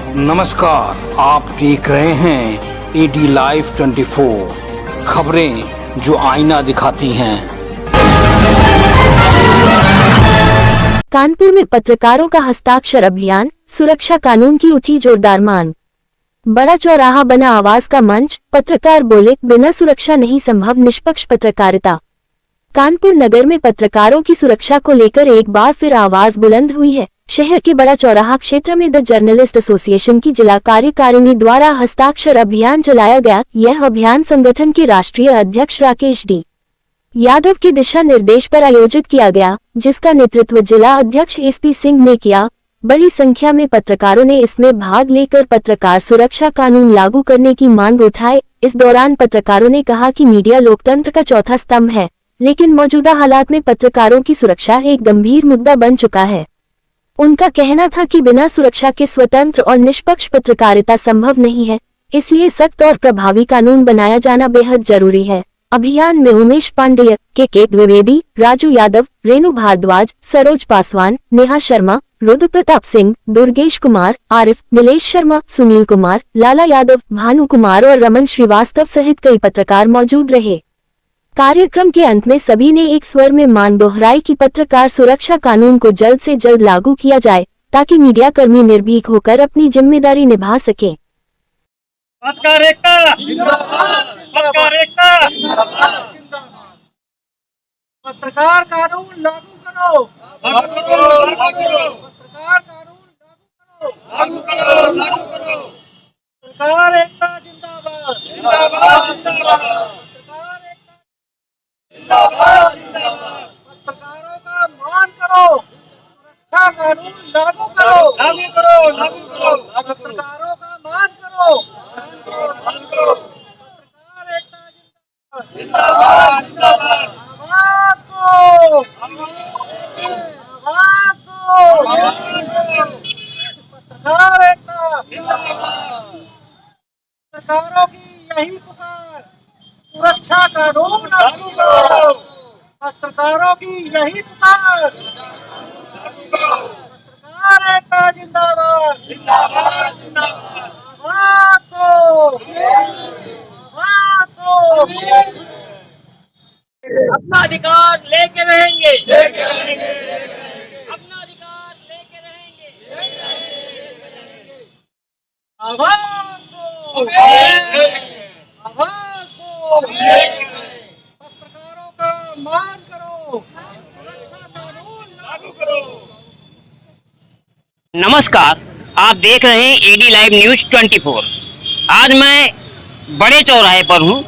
नमस्कार, आप देख रहे हैं एडी लाइव 24 खबरें जो आईना दिखाती हैं। कानपुर में पत्रकारों का हस्ताक्षर अभियान, सुरक्षा कानून की उठी जोरदार मांग। बड़ा चौराहा बना आवाज का मंच, पत्रकार बोले बिना सुरक्षा नहीं संभव निष्पक्ष पत्रकारिता। कानपुर नगर में पत्रकारों की सुरक्षा को लेकर एक बार फिर आवाज बुलंद हुई है। शहर के बड़ा चौराहा क्षेत्र में द जर्नलिस्ट एसोसिएशन की जिला कार्यकारिणी द्वारा हस्ताक्षर अभियान चलाया गया। यह अभियान संगठन के राष्ट्रीय अध्यक्ष राकेश डी यादव के दिशा निर्देश पर आयोजित किया गया, जिसका नेतृत्व जिला अध्यक्ष एसपी सिंह ने किया। बड़ी संख्या में पत्रकारों ने इसमें भाग लेकर पत्रकार सुरक्षा कानून लागू करने की मांग उठाई। इस दौरान पत्रकारों ने कहा कि मीडिया लोकतंत्र का चौथा स्तंभ है, लेकिन मौजूदा हालात में पत्रकारों की सुरक्षा एक गंभीर मुद्दा बन चुका है। उनका कहना था कि बिना सुरक्षा के स्वतंत्र और निष्पक्ष पत्रकारिता संभव नहीं है, इसलिए सख्त और प्रभावी कानून बनाया जाना बेहद जरूरी है। अभियान में उमेश पांडेय, के द्विवेदी, राजू यादव, रेणु भारद्वाज, सरोज पासवान, नेहा शर्मा, रुद्र प्रताप सिंह, दुर्गेश कुमार, आरिफ, नीलेश शर्मा, सुनील कुमार, लाला यादव, भानु कुमार और रमन श्रीवास्तव सहित कई पत्रकार मौजूद रहे। कार्यक्रम के अंत में सभी ने एक स्वर में मांग दोहराई कि पत्रकार सुरक्षा कानून को जल्द से जल्द लागू किया जाए, ताकि मीडिया कर्मी निर्भीक होकर अपनी जिम्मेदारी निभा सके। पत्रकार कानून लागू करो, पत्रकार कानून लागू करो, पत्रकार एकता जिंदाबाद, पत्रकारों का मान करो, सुरक्षा कानून लागू करो, पत्रकारों का मान करो, पत्रकार एकता जिंदाबाद, आवाज दो, पत्रकार एकता, पत्रकारों की यही पुकार, सुरक्षा कानून लागू करो, पत्रकारों की यही पुकार, पत्रकार एकता जिंदाबाद, आवाज दो, अपना अधिकार लेके रहेंगे, अपना अधिकार लेके रहेंगे, आवाज दो, पत्रकारों का मान करो, सुरक्षा कानून लागू करो। नमस्कार, आप देख रहे हैं एडी लाइव न्यूज 24। आज मैं बड़े चौराहे पर हूं।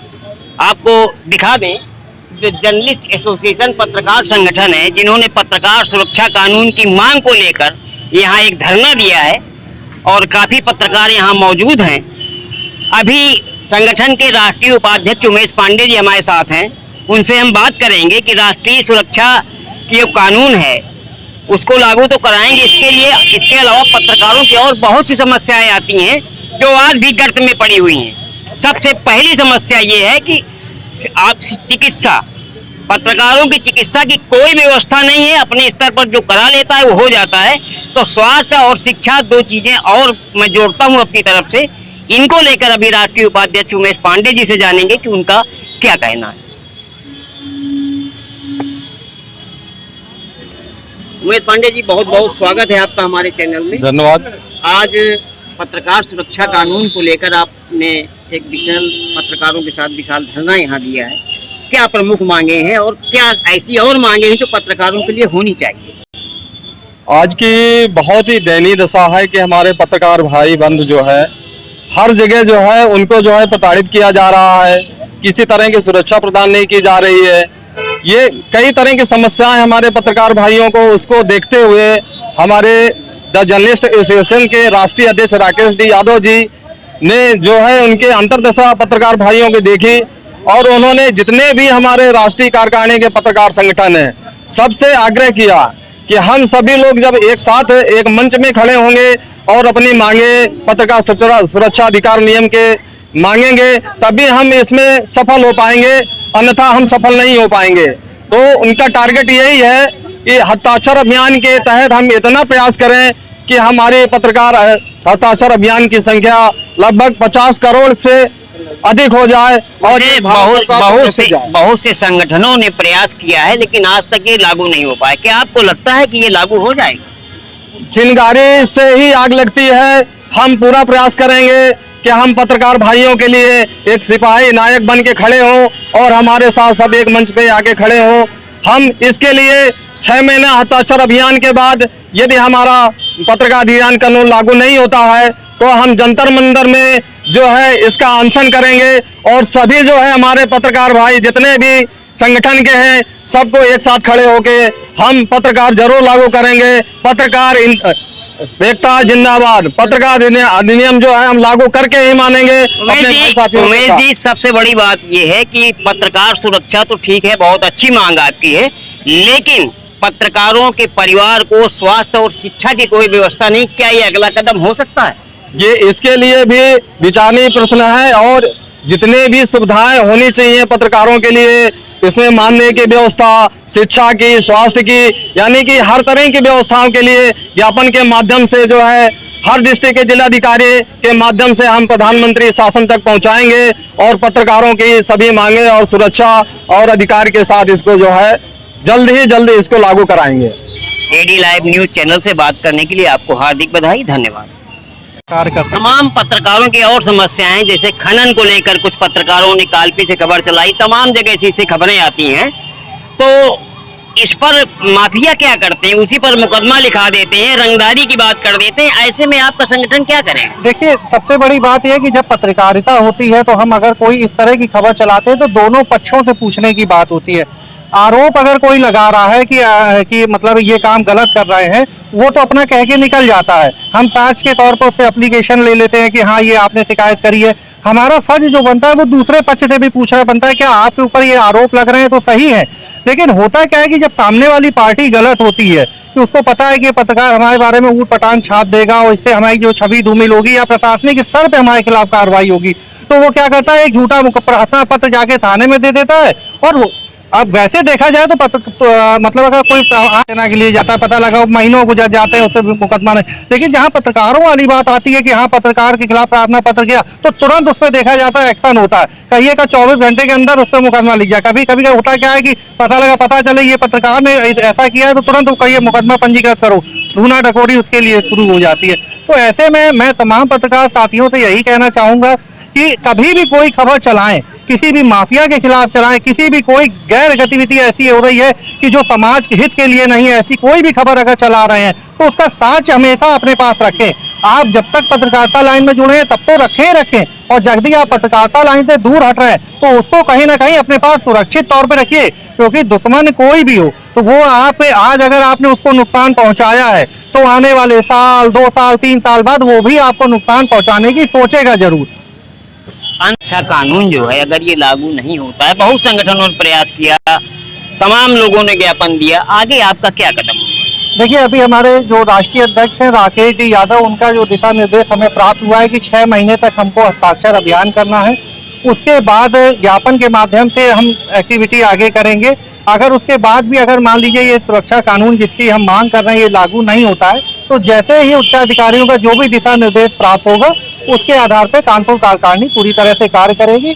आपको दिखा दें, जर्नलिस्ट एसोसिएशन पत्रकार संगठन है, जिन्होंने पत्रकार सुरक्षा कानून की मांग को लेकर यहां एक धरना दिया है और काफ़ी पत्रकार यहां मौजूद हैं। अभी संगठन के राष्ट्रीय उपाध्यक्ष उमेश पांडे जी हमारे साथ हैं। उनसे हम बात करेंगे कि राष्ट्रीय सुरक्षा की जो कानून है उसको लागू तो कराएंगे, इसके अलावा पत्रकारों की और बहुत सी समस्याएं आती हैं जो आज भी गर्त में पड़ी हुई हैं। सबसे पहली समस्या ये है कि आप चिकित्सा, पत्रकारों की चिकित्सा की कोई व्यवस्था नहीं है। अपने स्तर पर जो करा लेता है वो हो जाता है। तो स्वास्थ्य और शिक्षा दो चीजें और मैं जोड़ता हूँ अपनी तरफ से। इनको लेकर अभी राष्ट्रीय उपाध्यक्ष उमेश पांडे जी से जानेंगे कि उनका क्या कहना है। उमेश पांडे जी, बहुत बहुत स्वागत है आपका हमारे चैनल में। धन्यवाद। आज पत्रकार सुरक्षा कानून को लेकर आपने एक विशाल पत्रकारों के साथ विशाल धरना यहाँ दिया है। क्या प्रमुख मांगे हैं और क्या ऐसी और मांगे हैं जो पत्रकारों के लिए होनी चाहिए? आज की बहुत ही दयनीय दशा है कि हमारे पत्रकार भाई बंधु जो है हर जगह जो है उनको जो है प्रताड़ित किया जा रहा है। किसी तरह की सुरक्षा प्रदान नहीं की जा रही है। ये कई तरह की समस्याएं हमारे पत्रकार भाइयों को, उसको देखते हुए हमारे द जर्नलिस्ट एसोसिएशन के राष्ट्रीय अध्यक्ष राकेश डी यादव जी ने जो है उनके अंतर्दशा पत्रकार भाइयों की देखी और उन्होंने जितने भी हमारे राष्ट्रीय कार्यकारिणी के पत्रकार संगठन हैं सबसे आग्रह किया कि हम सभी लोग जब एक साथ एक मंच में खड़े होंगे और अपनी मांगे पत्रकार सुरक्षा अधिकार नियम के मांगेंगे तभी हम इसमें सफल हो पाएंगे, अन्यथा हम सफल नहीं हो पाएंगे। तो उनका टारगेट यही है कि हस्ताक्षर अभियान के तहत हम इतना प्रयास करें कि हमारे पत्रकार हस्ताक्षर अभियान की संख्या लगभग 50 करोड़ से अधिक हो जाए और ये बहुत से संगठनों ने प्रयास किया है, लेकिन आज तक ये लागू नहीं हो पाया। क्या आपको लगता है कि ये लागू हो जाएगा? चिंगारी से ही आग लगती है। हम पूरा प्रयास करेंगे कि हम पत्रकार भाइयों के लिए एक सिपाही नायक बन के खड़े हों और हमारे साथ सब एक मंच पे आके खड़े हों। हम इसके लिए 6 महीने हस्ताक्षर अभियान के बाद यदि हमारा पत्रकार अधिनियम कानून लागू नहीं होता है तो हम जंतर मंतर में जो है इसका अनशन करेंगे और सभी जो है हमारे पत्रकार भाई जितने भी संगठन के हैं सबको एक साथ खड़े होके हम पत्रकार जरूर लागू करेंगे। पत्रकार एकता जिंदाबाद, पत्रकार अधिनियम जो है हम लागू करके ही मानेंगे। उमेश जी, सबसे बड़ी बात यह है कि पत्रकार सुरक्षा तो ठीक है, बहुत अच्छी मांग आपकी है, लेकिन पत्रकारों के परिवार को स्वास्थ्य और शिक्षा की कोई व्यवस्था नहीं। क्या ये अगला कदम हो सकता है? ये इसके लिए भी विचारणीय प्रश्न है और जितने भी सुविधाएं होनी चाहिए पत्रकारों के लिए, इसमें मानने की व्यवस्था, शिक्षा की, स्वास्थ्य की, यानी कि हर तरह की व्यवस्थाओं के लिए ज्ञापन के माध्यम से जो है हर डिस्ट्रिक्ट के जिलाधिकारी के माध्यम से हम प्रधानमंत्री शासन तक पहुंचाएंगे और पत्रकारों की सभी मांगे और सुरक्षा और अधिकार के साथ इसको जो है जल्द ही जल्द इसको लागू कराएंगे। एडी लाइव न्यूज चैनल से बात करने के लिए आपको हार्दिक बधाई, धन्यवाद। तमाम पत्रकारों की और समस्याएं, जैसे खनन को लेकर कुछ पत्रकारों ने कालपी से खबर चलाई, तमाम जगह से खबरें आती हैं, तो इस पर माफिया क्या करते हैं? उसी पर मुकदमा लिखा देते हैं, रंगदारी की बात कर देते हैं। ऐसे में आपका संगठन क्या करेगा? देखिए, सबसे बड़ी बात यह है कि जब पत्रकारिता होती है तो हम अगर कोई इस तरह की खबर चलाते हैं तो दोनों पक्षों से पूछने की बात होती है। आरोप अगर कोई लगा रहा है कि मतलब ये काम गलत कर रहे हैं, वो तो अपना कह के निकल जाता है। हम साक्ष्य के तौर पर उससे एप्लीकेशन ले लेते हैं कि हाँ ये आपने शिकायत करी है। हमारा फर्ज जो बनता है वो दूसरे पक्ष से भी पूछना बनता है, क्या आपके ऊपर ये आरोप लग रहे हैं तो सही है। लेकिन होता क्या है कि जब सामने वाली पार्टी गलत होती है कि उसको पता है कि पत्रकार हमारे बारे में ऊट पटांग छाप देगा और इससे हमारी जो छवि धूमिल होगी या प्रशासनिक स्तर पे हमारे खिलाफ कार्रवाई होगी, तो वो क्या करता है, एक झूठा प्रार्थना पत्र जाके थाने में दे देता है। और अब वैसे देखा जाए तो मतलब अगर कोई सेना के लिए जाता है, पता लगा महीनों गुजर जाते हैं, उससे मुकदमा नहीं। लेकिन जहां पत्रकारों वाली बात आती है कि हाँ पत्रकार के खिलाफ प्रार्थना पत्र गया तो तुरंत उस पर देखा जाता है, एक्शन होता है। कहिए का 24 घंटे के अंदर उस पर मुकदमा लिख गया। कभी कभी होता क्या है कि पता चले ये पत्रकार ने ऐसा किया है तो तुरंत कहिए मुकदमा पंजीकृत करो, ढूंढा ढकोरी उसके लिए शुरू हो जाती है। तो ऐसे में मैं तमाम पत्रकार साथियों से यही कहना चाहूंगा कि कभी भी कोई खबर चलाएं, किसी भी माफिया के खिलाफ चलाएं, किसी भी कोई गैर गतिविधि ऐसी हो रही है कि जो समाज के हित के लिए नहीं है, ऐसी कोई भी खबर अगर चला रहे हैं तो उसका साक्ष्य हमेशा अपने पास रखें। आप जब तक पत्रकारिता लाइन में जुड़े हैं तब तो रखें, और यदि आप पत्रकारिता लाइन से दूर हट रहे हैं तो उसको कहीं ना कहीं अपने पास सुरक्षित तौर पे रखिए, क्योंकि दुश्मन कोई भी हो तो वो आप आज अगर आपने उसको नुकसान पहुंचाया है तो आने वाले साल, 2 साल, 3 साल बाद वो भी आपको नुकसान पहुंचाने की सोचेगा जरूर। अच्छा, कानून जो है अगर ये लागू नहीं होता है, बहुत संगठनों ने प्रयास किया, तमाम लोगों ने ज्ञापन दिया, आगे आपका क्या कदम होगा? देखिए, अभी हमारे जो राष्ट्रीय अध्यक्ष हैं राकेश जी यादव, उनका जो दिशा निर्देश हमें प्राप्त हुआ है कि 6 महीने तक हमको हस्ताक्षर अभियान करना है। उसके बाद ज्ञापन के माध्यम से हम एक्टिविटी आगे करेंगे। अगर उसके बाद भी अगर मान लीजिए ये सुरक्षा कानून जिसकी हम मांग कर रहे हैं ये लागू नहीं होता है तो जैसे ही उच्चाधिकारियों का जो भी दिशा निर्देश प्राप्त होगा उसके आधार पर कानपुर कार्यकारिणी पूरी तरह से कार्य करेगी।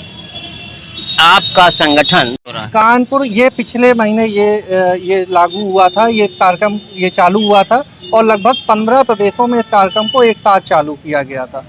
आपका संगठन कानपुर ये पिछले महीने ये लागू हुआ था, ये इस कार्यक्रम ये चालू हुआ था और लगभग 15 प्रदेशों में इस कार्यक्रम को एक साथ चालू किया गया था।